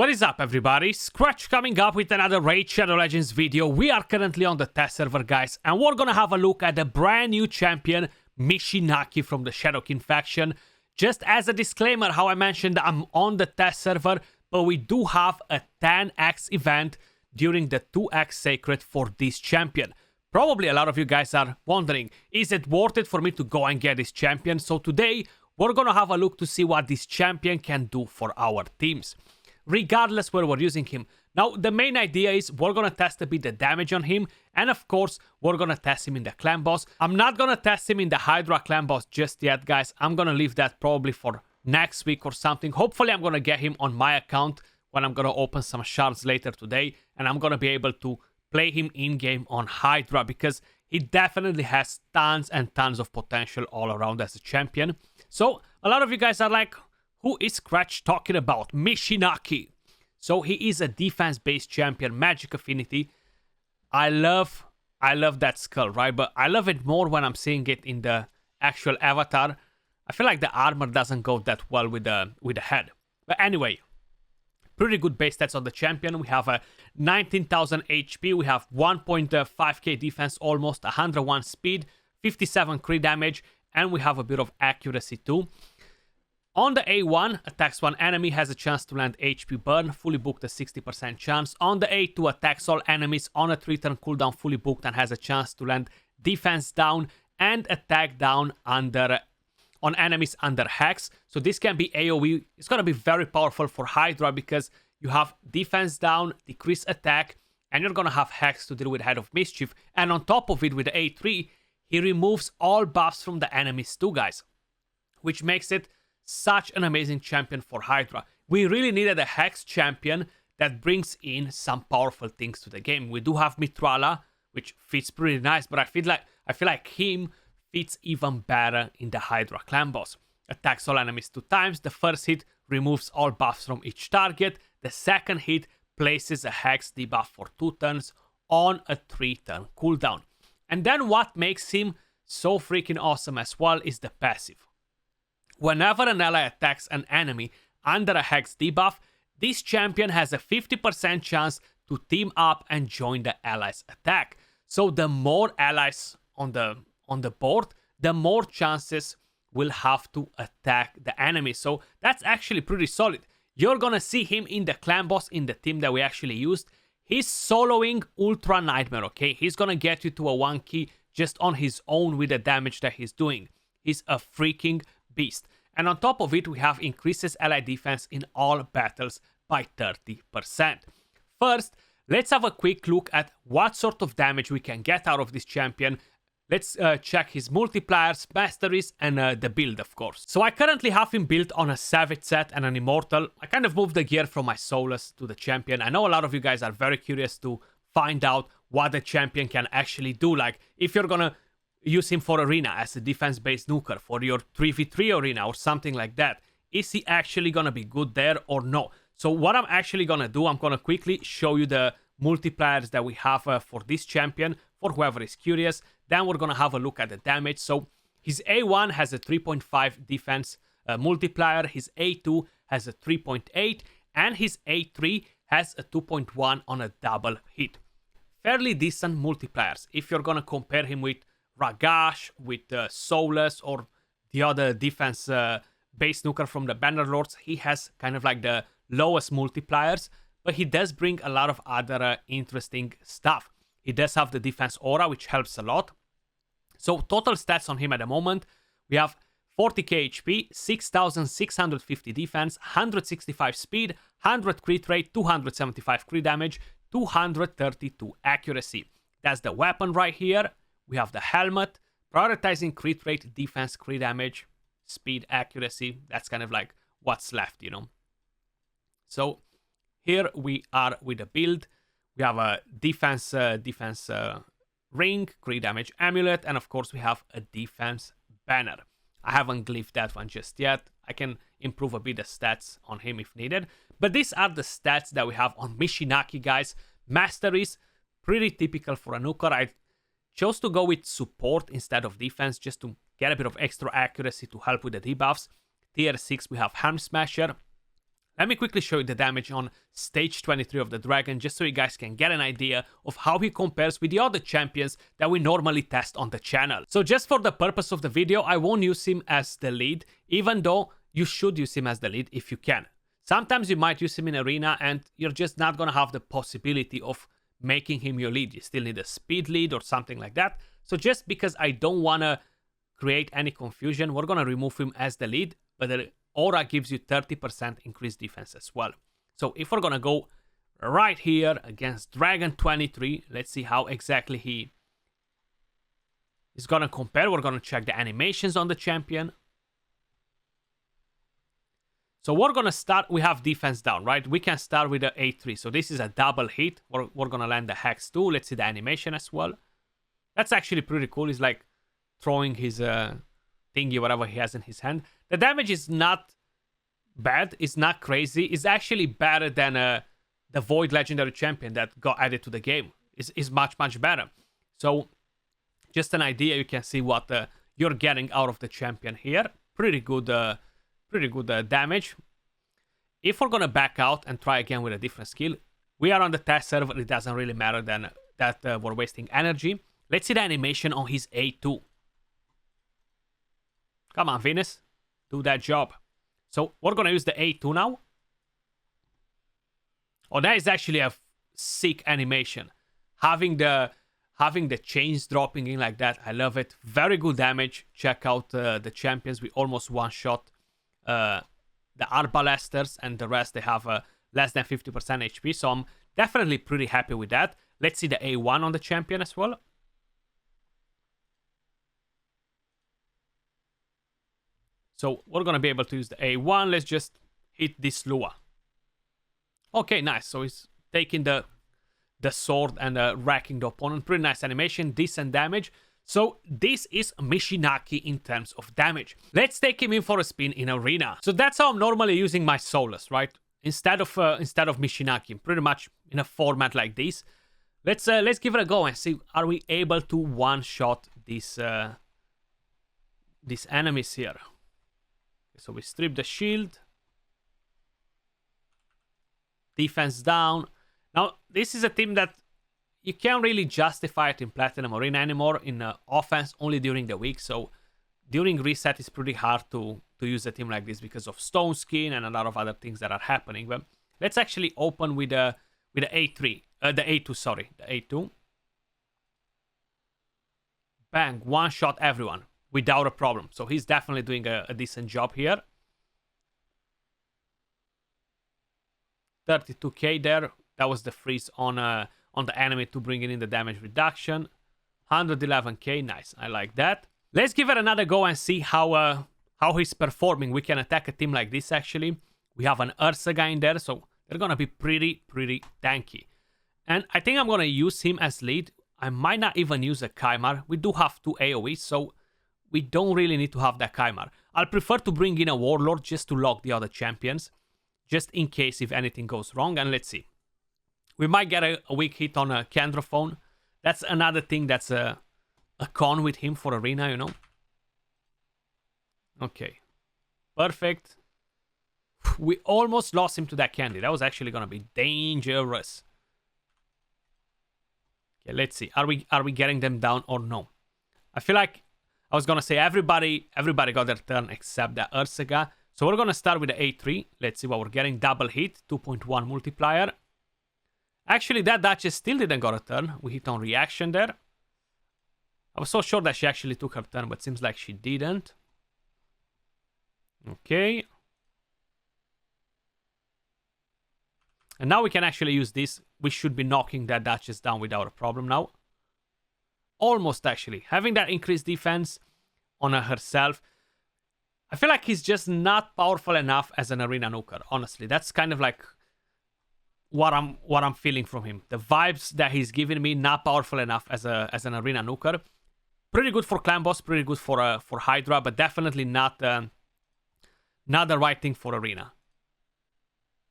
What is up, everybody? Skratch coming up with another Raid Shadow Legends video. We are currently on the test server, guys, and we're gonna have a look at the brand new champion, Michinaki from the Shadowkin faction. Just as a disclaimer, how I mentioned, I'm on the test server, but we do have a 10x event during the 2x sacred for this champion. Probably a lot of you guys are wondering, is it worth it for me to go and get this champion? So today, we're gonna have a look to see what this champion can do for our teams, regardless where we're using him. Now, the main idea is we're gonna test a bit the damage on him, and of course, we're gonna test him in the clan boss. I'm not gonna test him in the Hydra clan boss just yet, guys. I'm gonna leave that probably for next week or something. Hopefully, I'm gonna get him on my account when I'm gonna open some shards later today, and I'm gonna be able to play him in-game on Hydra, because he definitely has tons and tons of potential all around as a champion. So, a lot of you guys are like, who is Skratch talking about? Michinaki. So he is a defense-based champion, magic affinity. I love that skull, right? But I love it more when I'm seeing it in the actual avatar. I feel like the armor doesn't go that well with the head. But anyway, pretty good base stats on the champion. We have a 19,000 HP. We have 1.5k defense, almost 101 speed, 57 crit damage, and we have a bit of accuracy too. On the A1, attacks one enemy, has a chance to land HP burn, fully booked, a 60% chance. On the A2, attacks all enemies on a 3-turn cooldown, fully booked, and has a chance to land defense down and attack down on enemies under Hex. So this can be AoE. It's going to be very powerful for Hydra because you have defense down, decrease attack, and you're going to have Hex to deal with Head of Mischief. And on top of it, with the A3, he removes all buffs from the enemies too, guys, which makes it such an amazing champion for Hydra. We really needed a Hex champion that brings in some powerful things to the game. We do have Mitrala, which fits pretty nice, but I feel like him fits even better in the Hydra clan boss. Attacks all enemies 2 times. The first hit removes all buffs from each target. The second hit places a Hex debuff for 2 turns on a 3-turn cooldown. And then what makes him so freaking awesome as well is the passive. Whenever an ally attacks an enemy under a Hex debuff, this champion has a 50% chance to team up and join the ally's attack. So the more allies on the board, the more chances will have to attack the enemy. So that's actually pretty solid. You're gonna see him in the clan boss in the team that we actually used. He's soloing Ultra Nightmare, okay? He's gonna get you to a 1 key just on his own with the damage that he's doing. He's a freaking beast. And on top of it, we have increases ally defense in all battles by 30%. First, let's have a quick look at what sort of damage we can get out of this champion. Let's check his multipliers, masteries, and the build, of course. So I currently have him built on a Savage set and an Immortal. I kind of moved the gear from my Soulless to the champion. I know a lot of you guys are very curious to find out what the champion can actually do. Like, if you're gonna use him for arena as a defense-based nuker, for your 3v3 arena or something like that. Is he actually gonna be good there or no? So what I'm actually gonna do, I'm gonna quickly show you the multipliers that we have for this champion, for whoever is curious. Then we're gonna have a look at the damage. So his A1 has a 3.5 defense multiplier, his A2 has a 3.8, and his A3 has a 2.1 on a double hit. Fairly decent multipliers. If you're gonna compare him with Ragash, with Soulless, or the other defense base nuker from the Bannerlords, he has kind of like the lowest multipliers, but he does bring a lot of other interesting stuff. He does have the defense aura, which helps a lot. So total stats on him at the moment, we have 40k HP, 6,650 defense, 165 speed, 100 crit rate, 275 crit damage, 232 accuracy. That's the weapon right here. We have the helmet, prioritizing crit rate, defense, crit damage, speed, accuracy. That's kind of like what's left, you know. So here we are with the build. We have a defense ring, crit damage amulet, and of course we have a defense banner. I haven't glyphed that one just yet. I can improve a bit the stats on him if needed. But these are the stats that we have on Michinaki, guys. Masteries, pretty typical for a nuker. I chose to go with support instead of defense just to get a bit of extra accuracy to help with the debuffs. Tier 6 we have Helm Smasher. Let me quickly show you the damage on stage 23 of the dragon, just so you guys can get an idea of how he compares with the other champions that we normally test on the channel. So just for the purpose of the video, I won't use him as the lead, even though you should use him as the lead if you can. Sometimes you might use him in arena and you're just not gonna have the possibility of making him your lead. You still need a speed lead or something like that. So just because I don't wanna create any confusion, we're gonna remove him as the lead, but the aura gives you 30% increased defense as well. So if we're gonna go right here against Dragon 23, let's see how exactly he is gonna compare. We're gonna check the animations on the champion. So we're gonna start, we have defense down, right? We can start with the 8-3. So this is a double hit. We're gonna land the Hex too. Let's see the animation as well. That's actually pretty cool. He's like throwing his thingy, whatever he has in his hand. The damage is not bad. It's not crazy. It's actually better than the Void Legendary Champion that got added to the game. It's much, much better. So just an idea, you can see what you're getting out of the champion here. Pretty good damage. If we're gonna back out and try again with a different skill, we are on the test server. It doesn't really matter then that we're wasting energy. Let's see the animation on his A2. Come on, Venus. Do that job. So we're gonna use the A2 now. Oh, that is actually a sick animation. Having the chains dropping in like that, I love it. Very good damage. Check out the champions. We almost one-shot the Arbalesters, and the rest, they have less than 50% HP. So I'm definitely pretty happy with that. Let's see the A1 on the champion as well. So we're going to be able to use the A1. Let's just hit this Lua. Okay, nice. So he's taking the sword and wrecking the opponent. Pretty nice animation, decent damage. So this is Michinaki in terms of damage. Let's take him in for a spin in arena. So that's how I'm normally using my Solus, right? Instead of Michinaki, pretty much in a format like this. Let's give it a go and see, are we able to one-shot these enemies here. So we strip the shield. Defense down. Now, this is a team that you can't really justify it in Platinum Arena anymore. In offense, only during the week. So during reset, it's pretty hard to use a team like this because of Stone Skin and a lot of other things that are happening. But let's actually open with the A3. The A2, sorry. The A2. Bang. One shot everyone without a problem. So he's definitely doing a decent job here. 32k there. That was the freeze on the enemy to bring in the damage reduction. 111k. Nice. I like that. Let's give it another go and see how he's performing. We can attack a team like this, actually. We have an Ursaga in there, so they're going to be pretty tanky. And I think I'm going to use him as lead. I might not even use a Kymar. We do have 2 AoEs, so we don't really need to have that Kymar. I'll prefer to bring in a Warlord just to lock the other champions, just in case if anything goes wrong. And let's see. We might get a weak hit on a Candraphone. That's another thing that's a con with him for arena, you know. Okay. Perfect. We almost lost him to that candy. That was actually going to be dangerous. Okay, let's see. Are we getting them down or no? I feel like I was going to say everybody got their turn except the Ursaga. So we're going to start with the A3. Let's see what we're getting. Double hit. 2.1 multiplier. Actually, that Duchess still didn't got a turn. We hit on reaction there. I was so sure that she actually took her turn, but seems like she didn't. Okay. And now we can actually use this. We should be knocking that Duchess down without a problem now. Almost, actually. Having that increased defense on herself. I feel like he's just not powerful enough as an arena nuker, honestly. That's kind of like what I'm feeling from him. The vibes that he's giving me, not powerful enough as an arena nuker. Pretty good for clan boss, pretty good for Hydra, but definitely not the right thing for arena.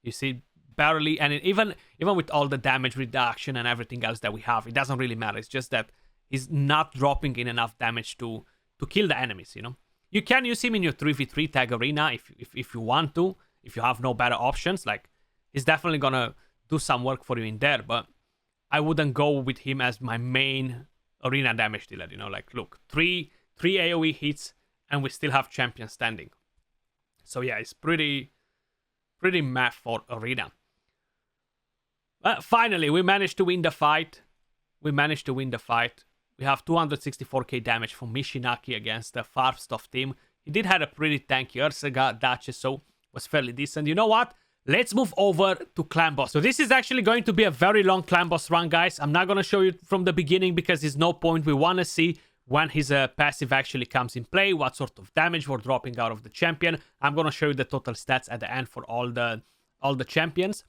You see, barely, and even with all the damage reduction and everything else that we have, it doesn't really matter. It's just that he's not dropping in enough damage to kill the enemies, you know. You can use him in your 3v3 tag arena if you want to. if you have no better options, like, he's definitely gonna do some work for you in there, but I wouldn't go with him as my main arena damage dealer, you know, like, look, three AoE hits, and we still have champion standing. So yeah, it's pretty math for arena. But finally, we managed to win the fight. We have 264k damage from Michinaki against the Farfstoff team. He did have a pretty tanky Ursaga Duchess, so was fairly decent. You know what? Let's move over to Clan Boss. So this is actually going to be a very long Clan Boss run, guys. I'm not going to show you from the beginning because there's no point. We want to see when his passive actually comes in play, what sort of damage we're dropping out of the champion. I'm going to show you the total stats at the end for all the champions.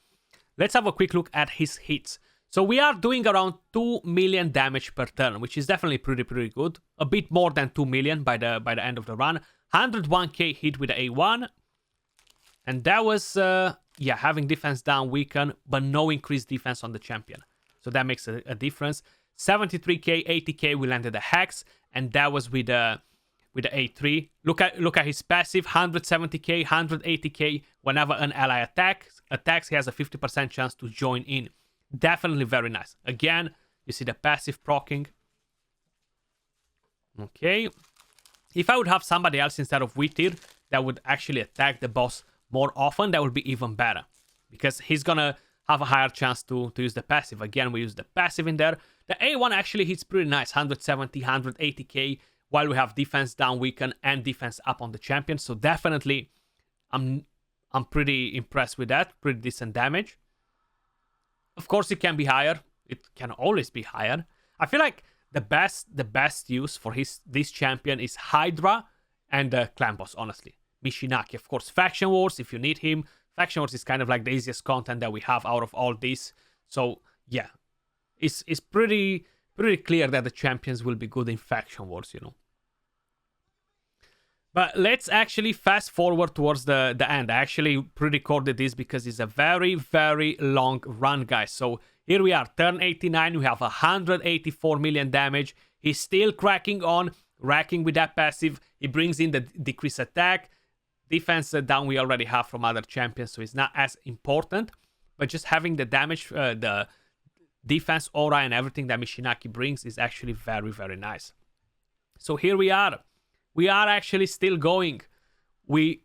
Let's have a quick look at his hits. So we are doing around 2 million damage per turn, which is definitely pretty good. A bit more than 2 million by the end of the run. 101k hit with the A1. And that was, yeah, having defense down weaken, but no increased defense on the champion. So that makes a difference. 73k, 80k, we landed a Hex, and that was with the A3. Look at his passive, 170k, 180k. Whenever an ally attacks, he has a 50% chance to join in. Definitely very nice. Again, you see the passive proccing. Okay. If I would have somebody else instead of Wittir that would actually attack the boss more often, that would be even better. Because he's gonna have a higher chance to use the passive. Again, we use the passive in there. The A1 actually hits pretty nice, 170, 180k, while we have defense down weaken and defense up on the champion. So definitely, I'm pretty impressed with that. Pretty decent damage. Of course, it can be higher. It can always be higher. I feel like the best use for this champion is Hydra and Clan Boss, honestly. Michinaki, of course. Faction Wars, if you need him. Faction Wars is kind of like the easiest content that we have out of all this. So, yeah. It's pretty clear that the champions will be good in Faction Wars, you know. But let's actually fast forward towards the end. I actually pre-recorded this because it's a very long run, guys. So here we are, turn 89. We have 184 million damage. He's still cracking on, racking with that passive. He brings in the decrease attack. Defense down we already have from other champions, so it's not as important. But just having the damage, the defense aura and everything that Michinaki brings is actually very nice. So here we are. We are actually still going. We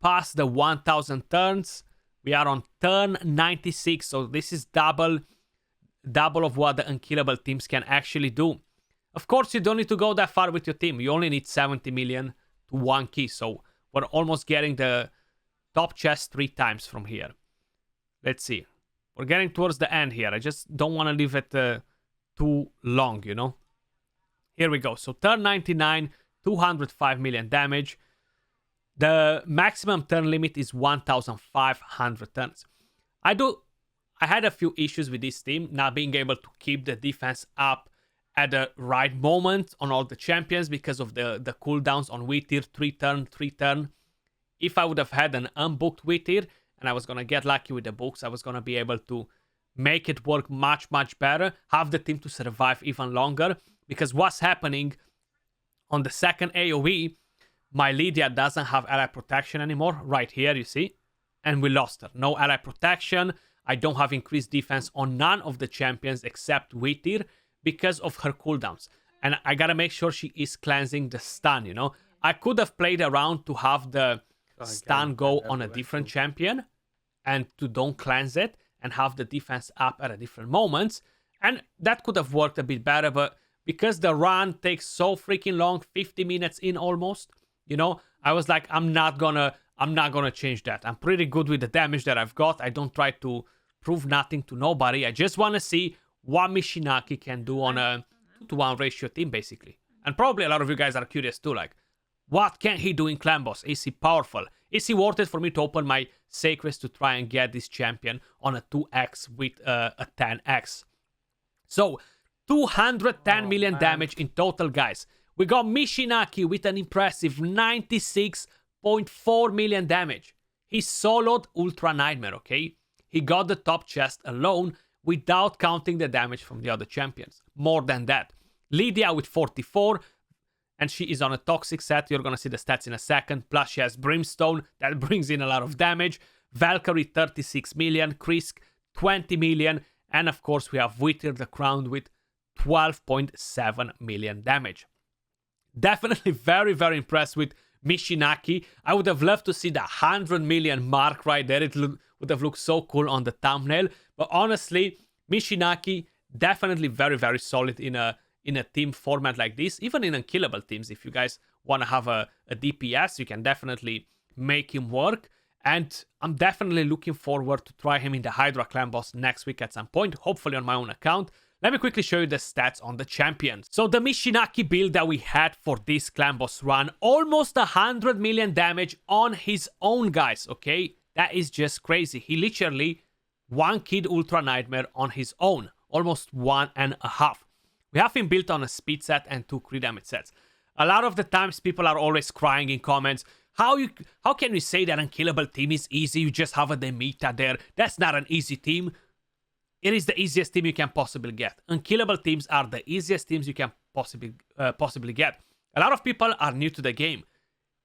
passed the 1000 turns. We are on turn 96. So this is double of what the unkillable teams can actually do. Of course, you don't need to go that far with your team. You only need 70 million to 1 key. So we're almost getting the top chest 3 times from here. Let's see. We're getting towards the end here. I just don't want to leave it too long, you know. Here we go. So turn 99. 205 million damage. The maximum turn limit is 1,500 turns. I had a few issues with this team not being able to keep the defense up at the right moment on all the champions because of the cooldowns on Wittir, 3 turn. If I would have had an unbooked Wittir and I was going to get lucky with the books, I was going to be able to make it work much better, have the team to survive even longer, because what's happening on the second AoE, my Lydia doesn't have ally protection anymore. Right here, you see. And we lost her. No ally protection. I don't have increased defense on none of the champions except Wittir because of her cooldowns. And I gotta make sure she is cleansing the stun, you know. I could have played around to have the stun go on a different champion and to don't cleanse it and have the defense up at a different moments. And that could have worked a bit better, but because the run takes so freaking long, 50 minutes in almost, you know, I was like, I'm not gonna change that. I'm pretty good with the damage that I've got. I don't try to prove nothing to nobody. I just want to see what Michinaki can do on a 2-to-1 ratio team, basically. And probably a lot of you guys are curious too, like, what can he do in Clan Boss? Is he powerful? Is he worth it for me to open my Sacreds to try and get this champion on a 2x with a 10x? So, 210 million damage in total, guys. We got Michinaki with an impressive 96.4 million damage. He soloed Ultra Nightmare, okay? He got the top chest alone without counting the damage from the other champions. More than that. Lydia with 44. and she is on a toxic set. You're gonna see the stats in a second. Plus she has Brimstone, that brings in a lot of damage. Valkyrie 36 million, Krisk 20 million, and of course we have Wither the Crown with 12.7 million damage. Definitely very, very impressed with Michinaki. I would have loved to see the 100 million mark right there. It would have looked so cool on the thumbnail. But honestly, Michinaki definitely very, very solid in a team format like this. Even in unkillable teams, if you guys want to have a DPS, you can definitely make him work. And I'm definitely looking forward to try him in the Hydra clan boss next week at some point, hopefully on my own account. Let me quickly show you the stats on the champions. So the Michinaki build that we had for this clan boss run, almost 100 million damage on his own, guys, okay? That is just crazy. He literally one-kid Ultra Nightmare on his own, almost 1.5. We have him built on a speed set and 2 crit damage sets. A lot of the times people are always crying in comments, how can you say that unkillable team is easy? You just have a Demeter there. That's not an easy team. It is the easiest team you can possibly get. Unkillable teams are the easiest teams you can possibly get. A lot of people are new to the game.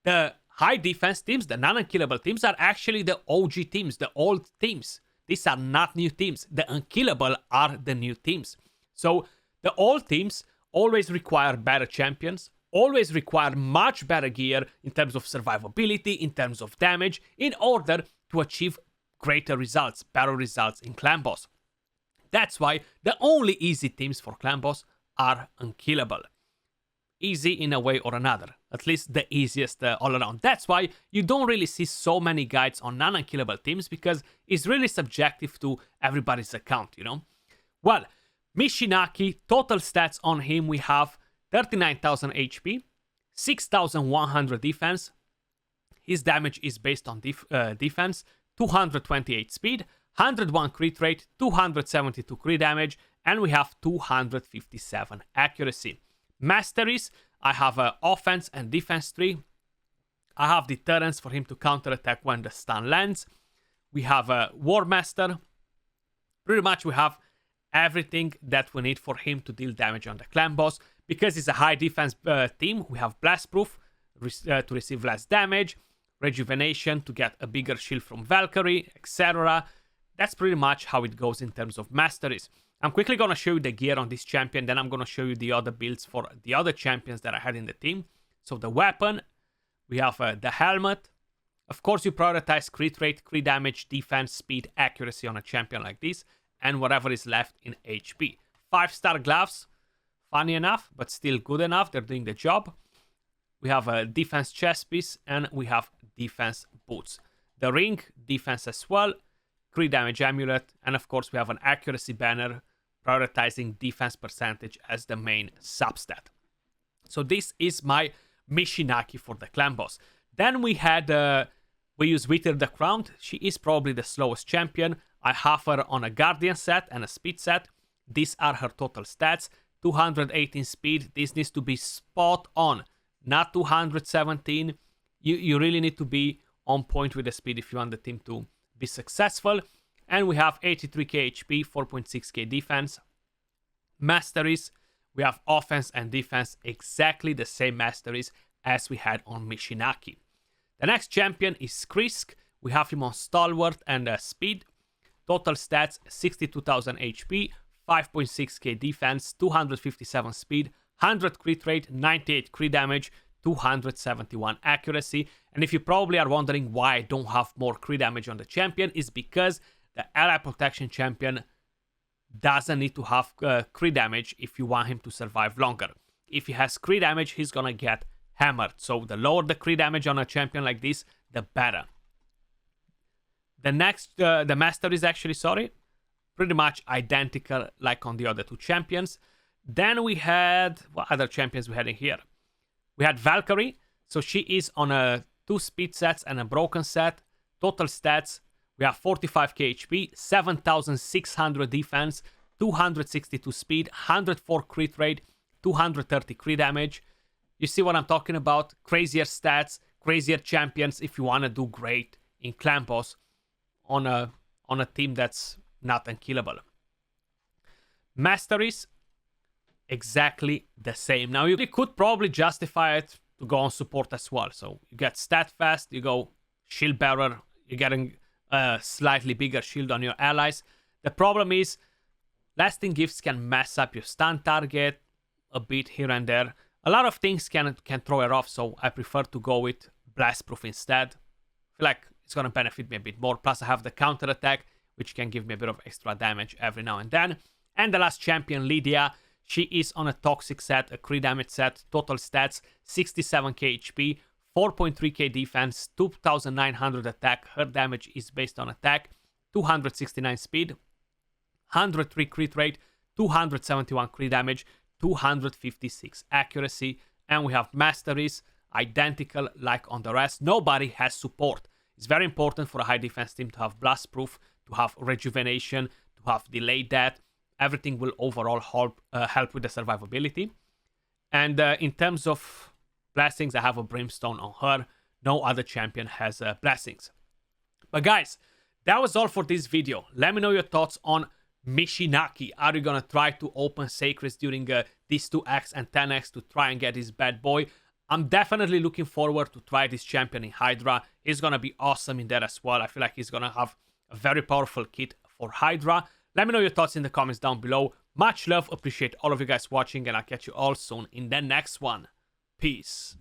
The high defense teams, the non-unkillable teams, are actually the OG teams, the old teams. These are not new teams. The unkillable are the new teams. So the old teams always require better champions, always require much better gear in terms of survivability, in terms of damage, in order to achieve greater results, better results in clan boss. That's why the only easy teams for clan boss are unkillable. Easy in a way or another. At least the easiest all around. That's why you don't really see so many guides on non-unkillable teams, because it's really subjective to everybody's account, you know? Well, Michinaki, total stats on him, we have 39,000 HP, 6,100 defense. His damage is based on defense, 228 speed, 101 crit rate, 272 crit damage, and we have 257 accuracy. Masteries, I have offense and defense 3. I have deterrence for him to counterattack when the stun lands. We have a War Master. Pretty much we have everything that we need for him to deal damage on the clan boss. Because it's a high defense team, we have Blast Proof to receive less damage, Rejuvenation to get a bigger shield from Valkyrie, etc. That's pretty much how it goes in terms of masteries. I'm quickly going to show you the gear on this champion, then I'm going to show you the other builds for the other champions that I had in the team. So the weapon, we have the helmet. Of course, you prioritize crit rate, crit damage, defense, speed, accuracy on a champion like this, and whatever is left in HP. 5-star gloves, funny enough, but still good enough. They're doing the job. We have a defense chest piece, and we have defense boots. The ring, defense as well, crit damage amulet, and of course we have an accuracy banner prioritizing defense percentage as the main substat. So this is my Michinaki for the clan boss. Then we had, we use Wither the Crown. She is probably the slowest champion. I have her on a Guardian set and a speed set. These are her total stats. 218 speed. This needs to be spot on, not 217. You really need to be on point with the speed if you want the team to be successful. And we have 83k HP, 4.6k defense. Masteries, we have offense and defense, exactly the same masteries as we had on Michinaki. The next champion is Krisk. We have him on Stalwart and Speed. Total stats, 62,000 HP, 5.6k defense, 257 speed, 100 crit rate, 98 crit damage, 271 accuracy. And if you probably are wondering why I don't have more crit damage on the champion, is because the ally protection champion doesn't need to have crit damage if you want him to survive longer. If he has crit damage, he's gonna get hammered. So the lower the crit damage on a champion like this, the better. The next, the master is actually, pretty much identical like on the other two champions. Then we had, what other champions we had in here? We had Valkyrie. So she is on a 2 speed sets and a broken set. Total stats, we have 45k HP, 7,600 defense, 262 speed, 104 crit rate, 230 crit damage. You see what I'm talking about? Crazier stats, crazier champions if you want to do great in clan boss on a team that's not unkillable. Masteries, exactly the same. Now, you could probably justify it to go on support as well. So you get stat fast, you go shield bearer, you're getting a slightly bigger shield on your allies. The problem is lasting gifts can mess up your stun target a bit here and there. A lot of things can throw it off, so I prefer to go with blast proof instead. I feel like it's gonna benefit me a bit more. Plus I have the counter attack, which can give me a bit of extra damage every now and then. And the last champion, Lydia, she is on a toxic set, a crit damage set, total stats 67k HP, 4.3k defense, 2900 attack. Her damage is based on attack, 269 speed, 103 crit rate, 271 crit damage, 256 accuracy. And we have masteries, identical like on the rest. Nobody has support. It's very important for a high defense team to have blast proof, to have rejuvenation, to have delayed death. Everything will overall help with the survivability. And in terms of blessings, I have a brimstone on her. No other champion has blessings. But guys, that was all for this video. Let me know your thoughts on Michinaki. Are you gonna try to open sacreds during these 2x and 10x to try and get this bad boy? I'm definitely looking forward to try this champion in Hydra. He's gonna be awesome in there as well. I feel like he's gonna have a very powerful kit for Hydra. Let me know your thoughts in the comments down below. Much love, appreciate all of you guys watching, and I'll catch you all soon in the next one. Peace.